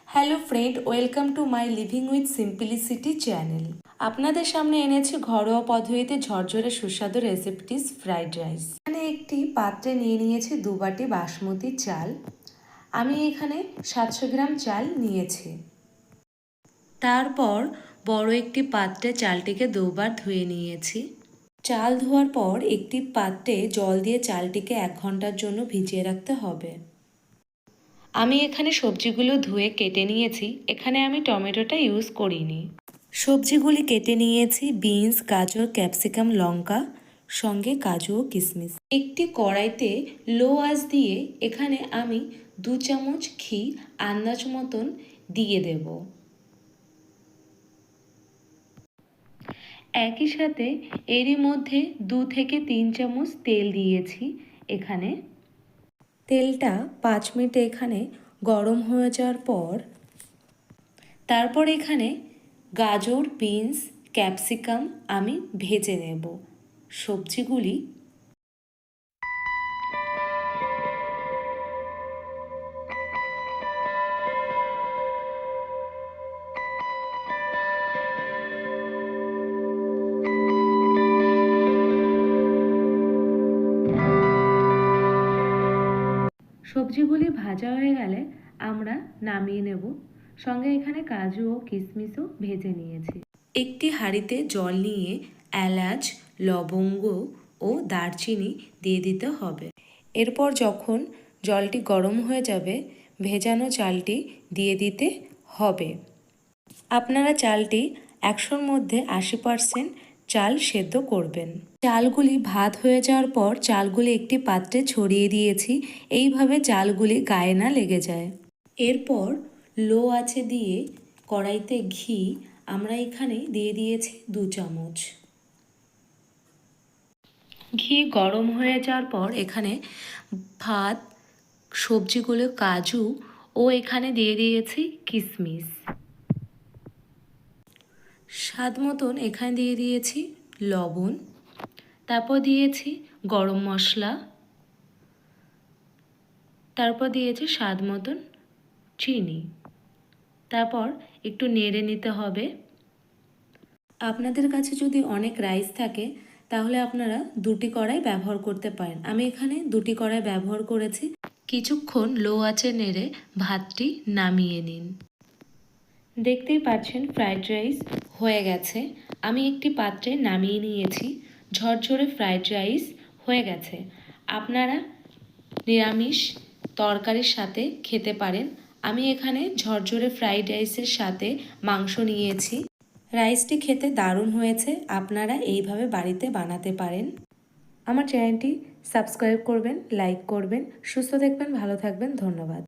Hello friend, welcome to my living with simplicity channel. আপনাদের সামনে এনেছি ঘরোয়া পদ্ধতিতে ঝরঝরে সুস্বাদু রেসিপিটিস ফ্রাইড রাইস। এখানে একটি পাত্রে নিয়ে নিয়েছি 2 বাটি বাসমতি চাল। আমি এখানে 700 গ্রাম চাল নিয়েছি। তারপর বড় একটি পাত্রে চালটিকে 2বার ধুয়ে নিয়েছি। চাল ধোয়ার পর একটি পাত্রে জল দিয়ে চালটিকে 1 ঘন্টার জন্য ভিজিয়ে রাখতে হবে। আমি এখানে সবজিগুলো ধুয়ে কেটে নিয়েছি। এখানে আমি টমেটোটা ইউজ করিনি। সবজিগুলি কেটে নিয়েছি, বিনস, গাজর, ক্যাপসিকাম, লঙ্কা, সঙ্গে কাজু ও কিশমিশ। একটি কড়াইতে লো আঁচ দিয়ে এখানে আমি 2 চামচ ঘি আন্দাজ মতন দিয়ে দেব। একই সাথে এরই মধ্যে 2 থেকে 3 চামচ তেল দিয়েছি। এখানে তেলটা 5 মিনিট এখানে গরম হয়ে যাওয়ার পর তারপর এখানে গাজর, বিনস, ক্যাপসিকাম আমি ভেজে নেব। সবজিগুলি ভাজা হয়ে গেলে আমরা নামিয়ে নেব। সঙ্গে এখানে কাজু ও কিশমিশও ভেজে নিয়েছি। একটি হাঁড়িতে জল নিয়ে এলাচ, লবঙ্গ ও দারচিনি দিয়ে দিতে হবে। এরপর যখন জলটি গরম হয়ে যাবে, ভেজানো চালটি দিয়ে দিতে হবে। আপনারা চালটি 100-র মধ্যে 80% চাল সেদ্ধ করবেন। চালগুলি ভাত হয়ে যাওয়ার পর চালগুলি একটি পাত্রে ছড়িয়ে দিয়েছি। এইভাবে চালগুলি গায়ে না লেগে যায়। এরপর লো আঁচে দিয়ে কড়াইতে ঘি আমরা এখানে দিয়ে দিয়েছি 2 চামচ। ঘি গরম হয়ে যাওয়ার পর এখানে ভাত, সবজিগুলো, কাজু ও এখানে দিয়ে দিয়েছি কিশমিশ। স্বাদ মতন এখানে দিয়ে দিয়েছি লবণ। তারপর দিয়েছি গরম মশলা। তারপর দিয়েছি স্বাদ মতন চিনি। তারপর একটু নেড়ে নিতে হবে। আপনাদের কাছে যদি অনেক রাইস থাকে তাহলে আপনারা 2টি কড়াই ব্যবহার করতে পারেন। আমি এখানে 2টি কড়াই ব্যবহার করেছি। কিছুক্ষণ লো আঁচে নেড়ে ভাতটি নামিয়ে নিন। দেখতেই পাচ্ছেন ফ্রাইড রাইস হয়ে গেছে। আমি একটি পাত্রে নামিয়ে নিয়েছি। ঝরঝরে ফ্রাইড রাইস হয়ে গেছে। আপনারা নিরামিষ তরকারির সাথে খেতে পারেন। আমি এখানে ঝরঝরে ফ্রাইড রাইসের সাথে মাংস নিয়েছি। রাইসটি খেতে দারুণ হয়েছে। আপনারা এইভাবে বাড়িতে বানাতে পারেন। আমার চ্যানেলটি সাবস্ক্রাইব করবেন, লাইক করবেন। সুস্থ থাকবেন, ভালো থাকবেন। ধন্যবাদ।